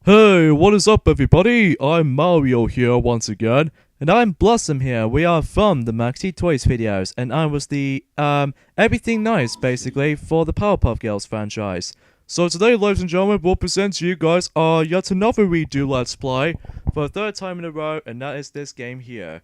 Hey, what is up everybody? I'm Mario here once again, and I'm Blossom here. We are from the Maxi Toys videos, and I was the, everything nice, basically, for the Powerpuff Girls franchise. So today, ladies and gentlemen, we'll present to you guys, yet another redo Let's Play, for a third time in a row, and that is this game here.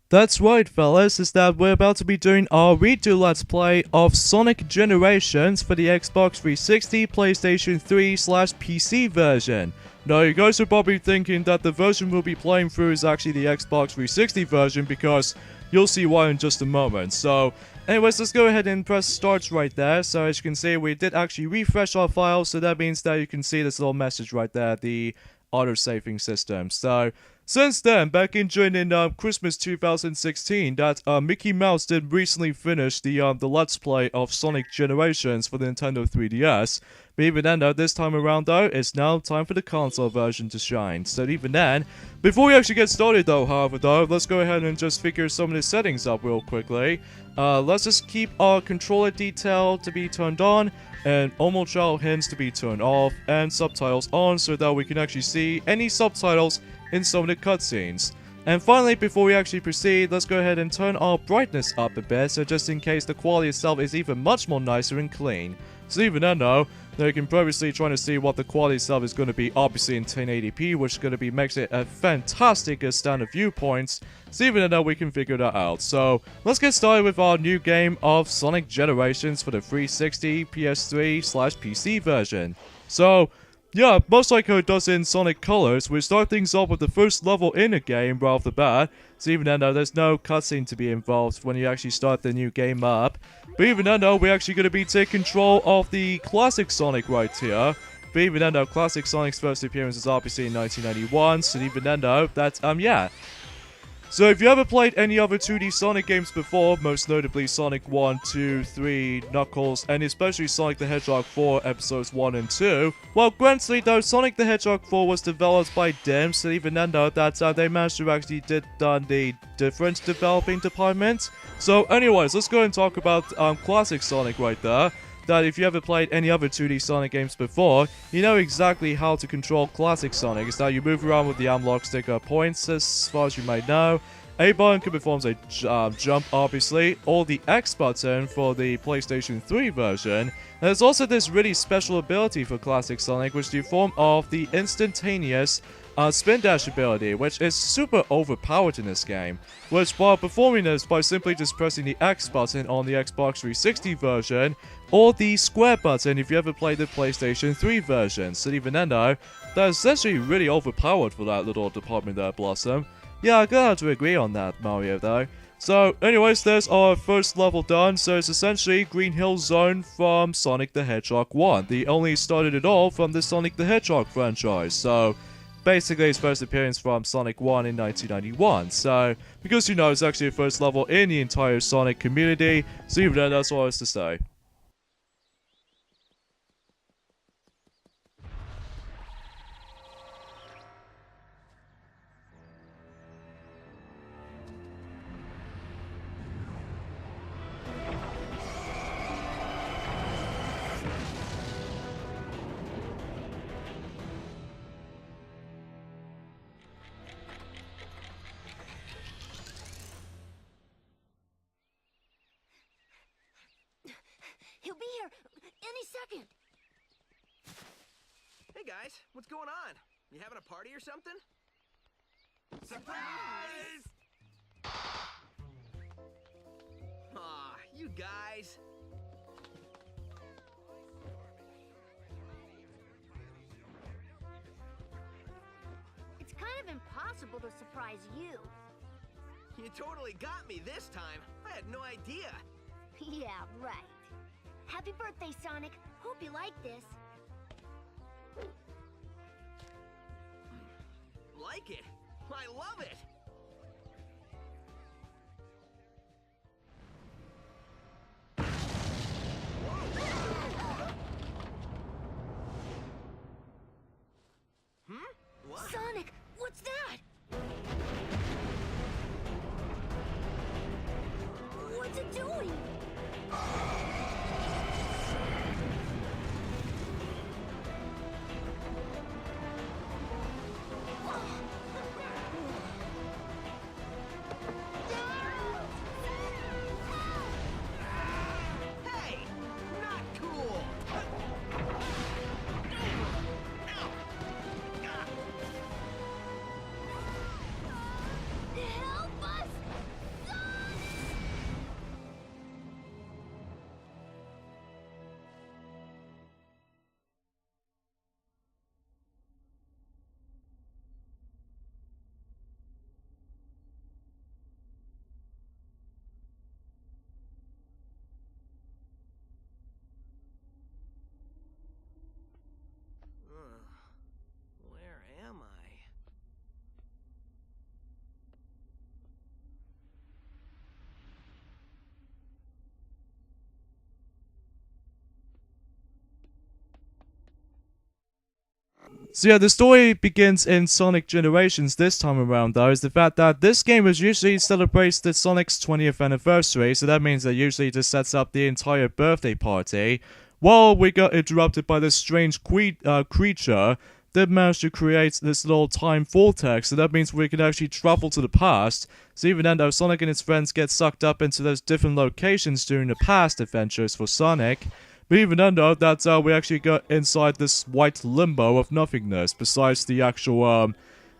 That's right, fellas, is that we're about to be doing our redo Let's Play of Sonic Generations for the Xbox 360, PlayStation 3/PC version. Now, you guys are probably thinking that the version we'll be playing through is actually the Xbox 360 version because you'll see why in just a moment. So, anyways, let's go ahead and press start right there. So, as you can see, we did actually refresh our file, so that means that you can see this little message right there, the auto-saving system. So, since then, back in June in Christmas 2016, that Mickey Mouse did recently finish the Let's Play of Sonic Generations for the Nintendo 3DS. But even then, though, this time around, though, it's now time for the console version to shine. So even then, before we actually get started, though, however, though, let's go ahead and just figure some of the settings up real quickly. Let's just keep our controller detail to be turned on, and Omo Child hints to be turned off, and subtitles on so that we can actually see any subtitles in some of the cutscenes. And finally, before we actually proceed, let's go ahead and turn our brightness up a bit, so just in case the quality itself is even much more nicer and clean. So even then though, you can previously trying to see what the quality itself is going to be, obviously in 1080p, which is going to be makes it a fantastic standard viewpoints. So even though we can figure that out. So let's get started with our new game of Sonic Generations for the 360, PS3/PC version. So, yeah, most like how it does in Sonic Colors, we start things off with the first level in a game right off the bat. So even then though, there's no cutscene to be involved when you actually start the new game up. But even then though, we're actually going to be taking control of the classic Sonic right here. But even then though, classic Sonic's first appearance is obviously in 1991, so even then though, that's, yeah. So if you ever played any other 2D Sonic games before, most notably Sonic 1, 2, 3, Knuckles, and especially Sonic the Hedgehog 4 episodes 1 and 2, well, granted though, Sonic the Hedgehog 4 was developed by DIM, so even then though, that's how they managed to actually did the different developing department. So anyways, let's go and talk about classic Sonic right there. That if you ever played any other 2D Sonic games before, you know exactly how to control classic Sonic. It's that you move around with the analog stick points, as far as you might know. A button performs a jump, obviously, or the X button for the PlayStation 3 version. And there's also this really special ability for classic Sonic, which is the form of the instantaneous spin dash ability, which is super overpowered in this game. Which, while performing this by simply just pressing the X button on the Xbox 360 version, or the square button if you ever played the PlayStation 3 version. So even then though, that's essentially really overpowered for that little department there, Blossom. Yeah, I gotta have to agree on that, Mario, though. So, anyways, there's our first level done. So it's essentially Green Hill Zone from Sonic the Hedgehog 1. The only started it all from the Sonic the Hedgehog franchise. So, basically his first appearance from Sonic 1 in 1991. So, because you know, it's actually the first level in the entire Sonic community. So even then, that's all I was to say. He'll be here any second. Hey guys, what's going on? You having a party or something? Surprise! Aw, you guys. It's kind of impossible to surprise you. You totally got me this time. I had no idea. Yeah, right. Happy birthday, Sonic. Hope you like this. Like it? I love it! What? Sonic, what's that? What's it doing? Hey! Not cool! Help us! Sonic! Where am I? So yeah, the story begins in Sonic Generations this time around though, is the fact that this game was usually celebrates the Sonic's 20th anniversary, so that means that usually just sets up the entire birthday party. Well, we got interrupted by this strange creature that managed to create this little time vortex, so that means we can actually travel to the past. So even then though, Sonic and his friends get sucked up into those different locations during the past adventures for Sonic. But even then though, that's how we actually got inside this white limbo of nothingness, besides the actual,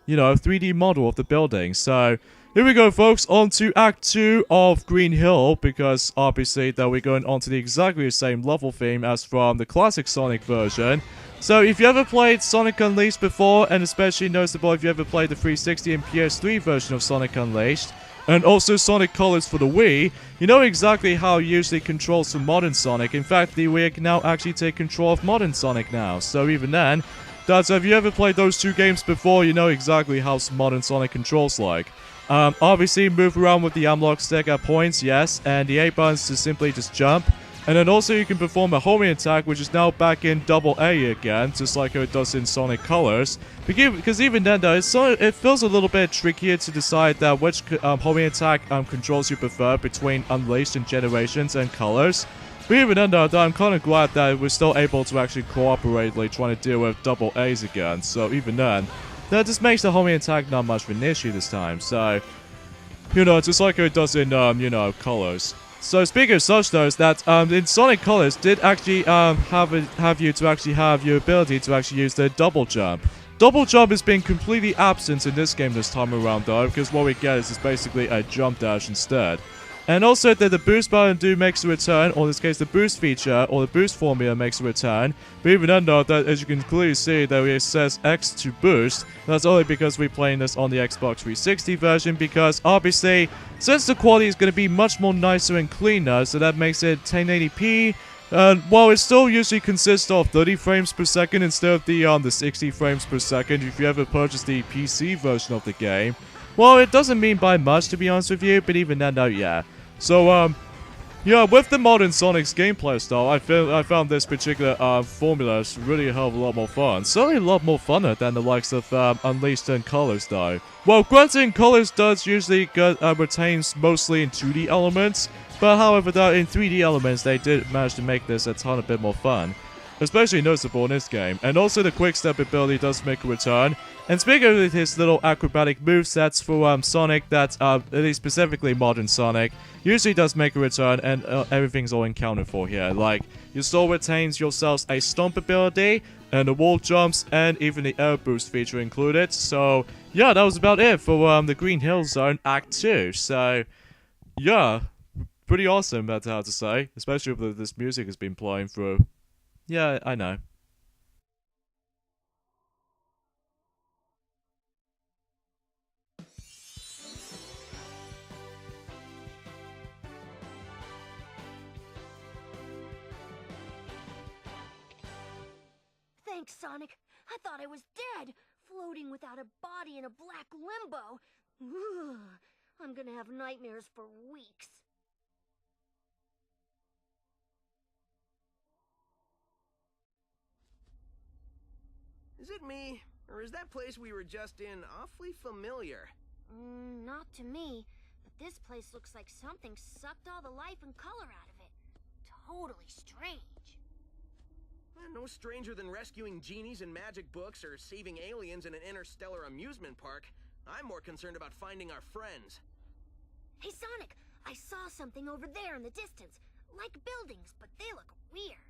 3D model of the building. So, here we go folks, on to Act 2 of Green Hill, because obviously that we're going on to the exactly the same level theme as from the classic Sonic version. So if you ever played Sonic Unleashed before, and especially noticeable if you ever played the 360 and PS3 version of Sonic Unleashed, and also Sonic Colors for the Wii, you know exactly how it usually controls for modern Sonic. In fact, the Wii can now actually take control of modern Sonic now. So even then, that's if you ever played those two games before, you know exactly how modern Sonic controls like. Obviously, move around with the unlock stick at points, yes, and the A buttons to simply just jump. And then also you can perform a homing attack, which is now back in double A again, just like how it does in Sonic Colors. Because even then though, it feels a little bit trickier to decide that which homing attack controls you prefer between Unleashed and Generations and Colors. But even then though, I'm kind of glad that we're still able to actually cooperately trying to deal with double A's again. So even then, that just makes the homing attack not much of an issue this time. So, just like how it does in, Colors. So speaking of such though, is that in Sonic Colors did actually have you to actually have your ability to actually use the double jump. Double jump has been completely absent in this game this time around though, because what we get is basically a jump dash instead. And also that the boost button makes a return, or in this case the boost feature, or the boost formula makes a return. But even then though, that, as you can clearly see, that it says X to boost. That's only because we're playing this on the Xbox 360 version, because obviously, since the quality is going to be much more nicer and cleaner, so that makes it 1080p. While it still usually consists of 30 frames per second instead of the 60 frames per second if you ever purchase the PC version of the game. Well, it doesn't mean by much to be honest with you, but even then though, yeah. So, yeah, with the modern Sonic's gameplay style, I found this particular formula really a hell of a lot more fun. Certainly a lot more funner than the likes of Unleashed and Colors though. Well, granted, Colors does usually retains mostly in 2D elements, but however though, in 3D elements they did manage to make this a ton of bit more fun. Especially noticeable in this game. And also the quick step ability does make a return. And speaking of his little acrobatic movesets for Sonic, that at least specifically modern Sonic, usually does make a return, and everything's all accounted for here. Like, you still retains yourselves a stomp ability, and the wall jumps, and even the air boost feature included. So, yeah, that was about it for the Green Hill Zone Act 2. So, yeah, pretty awesome, that's how to say. Especially if this music has been playing through. Yeah, I know. Thanks, Sonic. I thought I was dead, floating without a body in a black limbo. Ugh, I'm gonna have nightmares for weeks. Is it me, or is that place we were just in awfully familiar? Not to me, but this place looks like something sucked all the life and color out of it. Totally strange. No stranger than rescuing genies in magic books or saving aliens in an interstellar amusement park. I'm more concerned about finding our friends. Hey, Sonic, I saw something over there in the distance. Like buildings, but they look weird.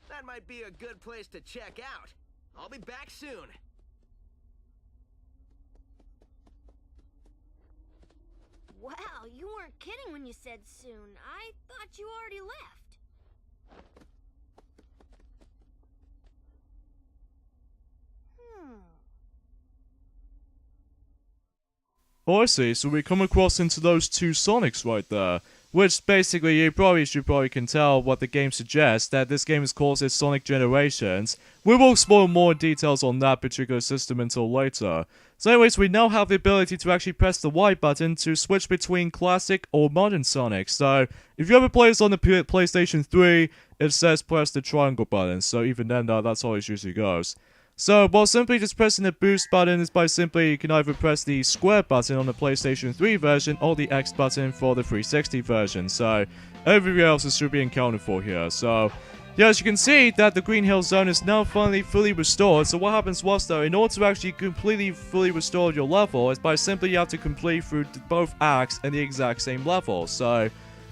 That might be a good place to check out. I'll be back soon. Wow, you weren't kidding when you said soon. I thought you already left. Oh, I see. So we come across into those two Sonics right there. Which basically you probably can tell what the game suggests, that this game is called its Sonic Generations. We will explore more details on that particular system until later. So anyways, we now have the ability to actually press the Y button to switch between classic or modern Sonic. So if you ever play this on the PlayStation 3, it says press the triangle button. So even then, that's how it usually goes. So, while simply just pressing the boost button is by simply you can either press the square button on the PlayStation 3 version or the X button for the 360 version. So, everything else should be accounted for here. So, yeah, as you can see that the Green Hill Zone is now finally fully restored. So what happens was though, in order to actually completely fully restore your level is by simply you have to complete through both acts in the exact same level. So,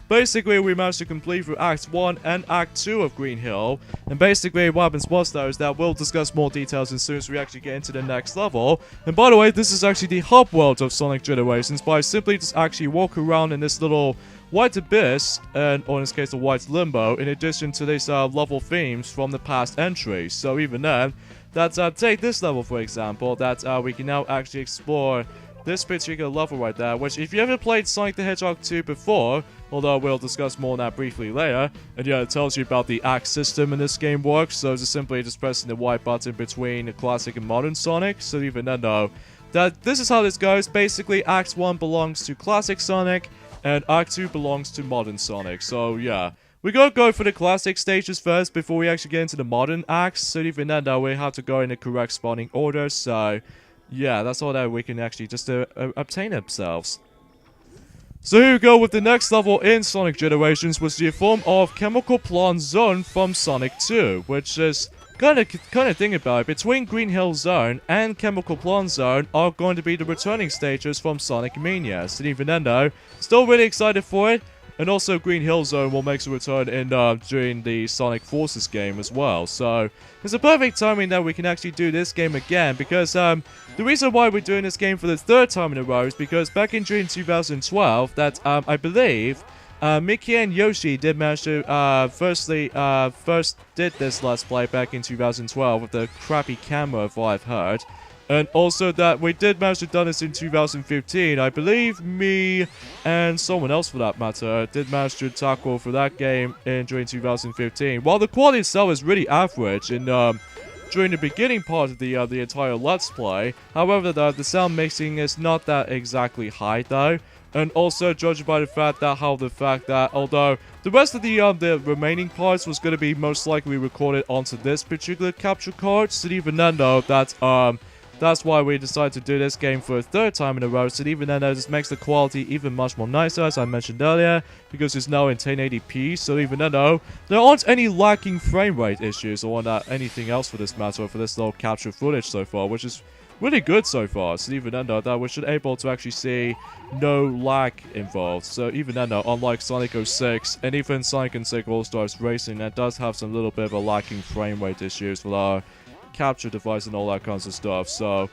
basically, we managed to complete through Act 1 and Act 2 of Green Hill. And basically, what happens was, though, is that we'll discuss more details as soon as we actually get into the next level. And by the way, this is actually the hub world of Sonic Generations, by simply just actually walk around in this little white abyss, or in this case, the white limbo, in addition to these level themes from the past entries. So even then, take this level, for example, we can now actually explore this particular level right there, which if you ever played Sonic the Hedgehog 2 before, although we'll discuss more on that briefly later, and yeah, it tells you about the act system in this game works, so it's simply just pressing the Y button between the classic and modern Sonic, so even then though, that this is how this goes. Basically, Act 1 belongs to classic Sonic, and Act 2 belongs to modern Sonic, so yeah. We gotta go for the classic stages first before we actually get into the modern acts, so even then though, we have to go in the correct spawning order, so yeah, that's all that we can actually just obtain ourselves. So here we go with the next level in Sonic Generations, was the form of Chemical Plant Zone from Sonic 2, which is kind of think about it, between Green Hill Zone and Chemical Plant Zone are going to be the returning stages from Sonic Mania. So even then though, still really excited for it. And also Green Hill Zone will make a return in during the Sonic Forces game as well. So it's a perfect timing that we can actually do this game again, because the reason why we're doing this game for the third time in a row is because back in June 2012 that I believe Mickey and Yoshi did manage to first did this Let's Play back in 2012 with the crappy camera of what I've heard. And also that we did manage to do this in 2015. I believe me and someone else for that matter did manage to tackle for that game during 2015. While the quality itself is really average in during the beginning part of the entire Let's Play, however the sound mixing is not that exactly high though. And also judging by the fact that although the rest of the remaining parts was going to be most likely recorded onto this particular capture card, so even then though that's why we decided to do this game for a third time in a row. So even then, this makes the quality even much more nicer, as I mentioned earlier, because it's now in 1080p. So even then, there aren't any lacking frame rate issues or anything else for this matter, for this little capture footage so far, which is really good so far. So even then, that we should able to actually see no lag involved. So even then, unlike Sonic 06 and even Sonic and Sega All-Stars Racing, that does have some little bit of a lacking frame rate issues with our capture device and all that kinds of stuff. So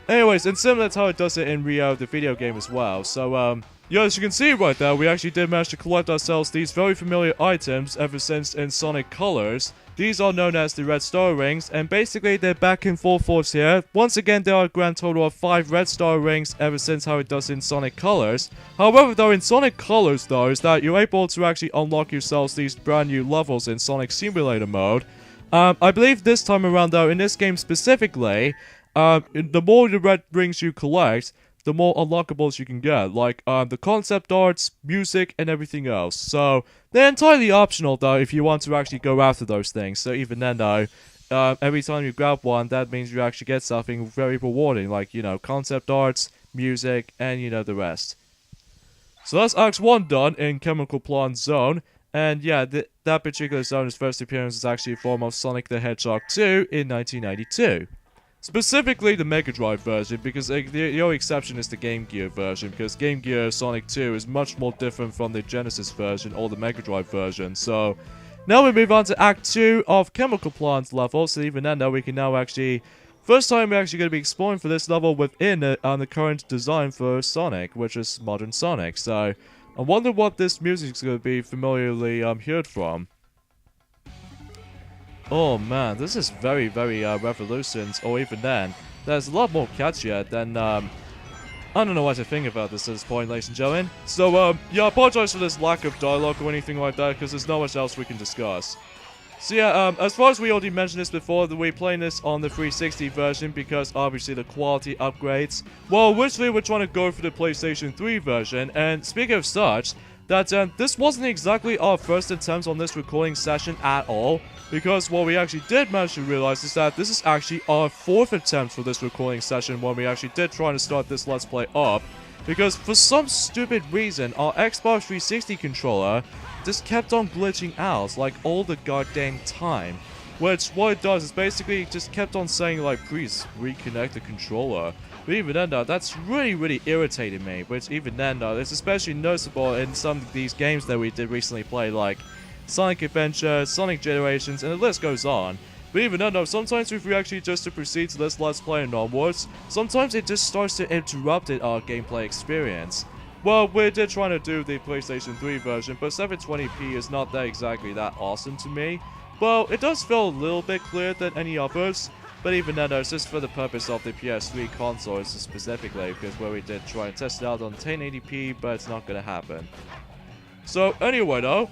anyways, and similar to how it does it in Rio the video game as well. So yeah, as you can see right there, we actually did manage to collect ourselves these very familiar items ever since in Sonic Colors. These are known as the Red Star Rings, and basically they're back in full force here. Once again, there are a grand total of 5 Red Star Rings ever since how it does in Sonic Colors. However, though, in Sonic Colors, though, is that you're able to actually unlock yourselves these brand new levels in Sonic Simulator mode. I believe this time around though, in this game specifically, the more the red rings you collect, the more unlockables you can get, like the concept arts, music, and everything else. So they're entirely optional though if you want to actually go after those things. So even then though, every time you grab one, that means you actually get something very rewarding, like, you know, concept arts, music, and, you know, the rest. So that's Act 1 done in Chemical Plant Zone, and yeah, that particular zone's first appearance was actually in form of Sonic the Hedgehog 2 in 1992. Specifically the Mega Drive version, because the only exception is the Game Gear version, because Game Gear Sonic 2 is much more different from the Genesis version or the Mega Drive version, so... Now we move on to Act 2 of Chemical Plant level, so even then though we can now actually... First time we're actually going to be exploring for this level within the current design for Sonic, which is Modern Sonic, so... I wonder what this music is going to be familiarly heard from. Oh man, this is very, very revolutionary, or even then. There's a lot more catchier than, I don't know what to think about this at this point, ladies and gentlemen. So, yeah, I apologize for this lack of dialogue or anything like that, because there's not much else we can discuss. So yeah, as far as we already mentioned this before, that we're playing this on the 360 version because obviously the quality upgrades. Well, originally we're trying to go for the PlayStation 3 version, and speaking of such, that this wasn't exactly our first attempt on this recording session at all, because what we actually did manage to realize is that this is actually our 4th attempt for this recording session when we actually did try to start this Let's Play up, because for some stupid reason, our Xbox 360 controller just kept on glitching out, like, all the goddamn time. Which, what it does is basically just kept on saying, like, please reconnect the controller. But even then, though, that's really, really irritated me. Which, even then, though, it's especially noticeable in some of these games that we did recently play, like Sonic Adventure, Sonic Generations, and the list goes on. But even then, though, sometimes if we actually just to proceed to this Let's Play and onwards, sometimes it just starts to interrupt our gameplay experience. Well, we did try to do the PlayStation 3 version, but 720p is not exactly that awesome to me. Well, it does feel a little bit clearer than any others. But even then, it's just for the purpose of the PS3 consoles specifically, because where we did try and test it out on 1080p, but it's not gonna happen. So anyway though,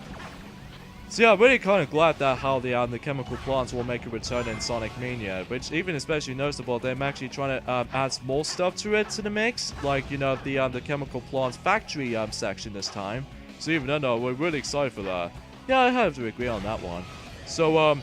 so yeah, I'm really kind of glad that how the chemical plants will make a return in Sonic Mania, which even especially noticeable, they're actually trying to add more stuff to it to the mix, like, you know, the chemical plants factory section this time. So even then though, we're really excited for that. Yeah, I have to agree on that one. So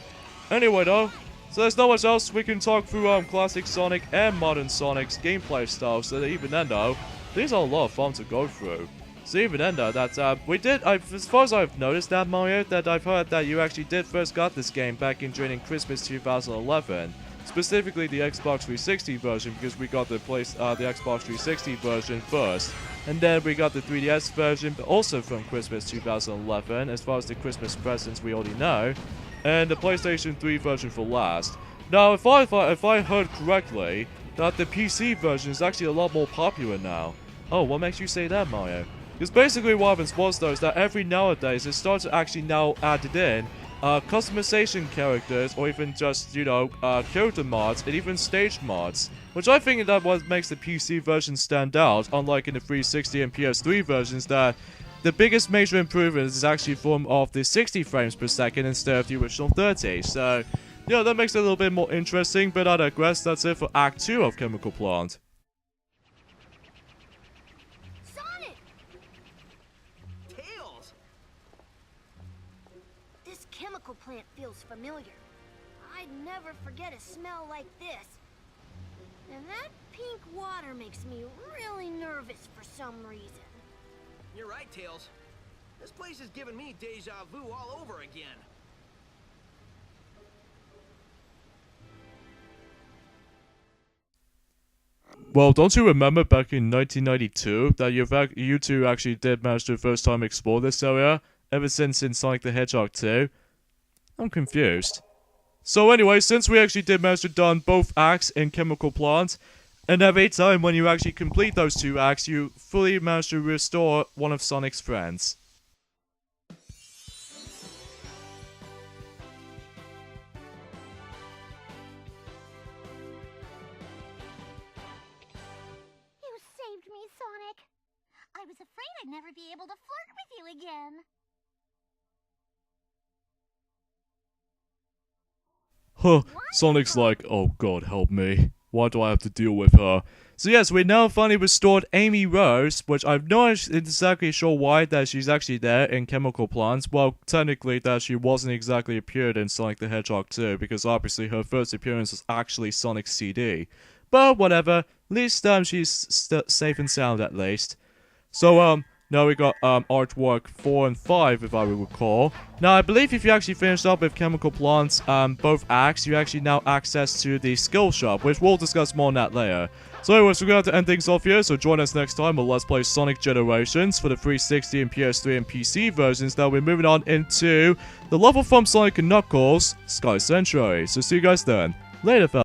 anyway though. So there's not much else we can talk through classic Sonic and modern Sonic's gameplay style, so that even then though, these are a lot of fun to go through. So even then though, that we did, as far as I've noticed that, Mario, that I've heard that you actually did first got this game back during Christmas 2011. Specifically the Xbox 360 version, because we got the Xbox 360 version first. And then we got the 3DS version, but also from Christmas 2011, as far as the Christmas presents we already know. And the PlayStation 3 version for last. Now, if I heard correctly, that the PC version is actually a lot more popular now. Oh, what makes you say that, Mario? Because basically what happens was though is that every nowadays it starts to actually now added in customization characters, or even just, you know, character mods, and even stage mods. Which I think that what makes the PC version stand out, unlike in the 360 and PS3 versions, that the biggest major improvement is actually in form of the 60 frames per second instead of the original 30. So, yeah, that makes it a little bit more interesting, but I digress. That's it for Act 2 of Chemical Plant. Sonic! Tails! This chemical plant feels familiar. I'd never forget a smell like this. And that pink water makes me really nervous for some reason. You're right, Tails. This place is giving me deja vu all over again. Well, don't you remember back in 1992 that you two actually did manage to first time explore this area? Ever since in Sonic the Hedgehog 2? I'm confused. So anyway, since we actually did manage to done both acts in Chemical Plant, and every time when you actually complete those 2 acts, you fully manage to restore one of Sonic's friends. You saved me, Sonic. I was afraid I'd never be able to flirt with you again. Huh, Sonic's like, oh god, help me. Why do I have to deal with her? So yes, we now finally restored Amy Rose, which I'm not exactly sure why that she's actually there in Chemical Plants. Well, technically that she wasn't exactly appeared in Sonic the Hedgehog 2, because obviously her first appearance was actually Sonic CD. But whatever, at least she's safe and sound at least. So now we got artwork 4 and 5, if I recall. Now I believe if you actually finish up with Chemical Plants both acts, you actually now access to the skill shop, which we'll discuss more on that later. So anyways, we're going to end things off here, so join us next time on Let's Play Sonic Generations for the 360 and PS3 and PC versions. Now we're moving on into the level from Sonic & Knuckles, Sky Sanctuary. So see you guys then. Later, fellas.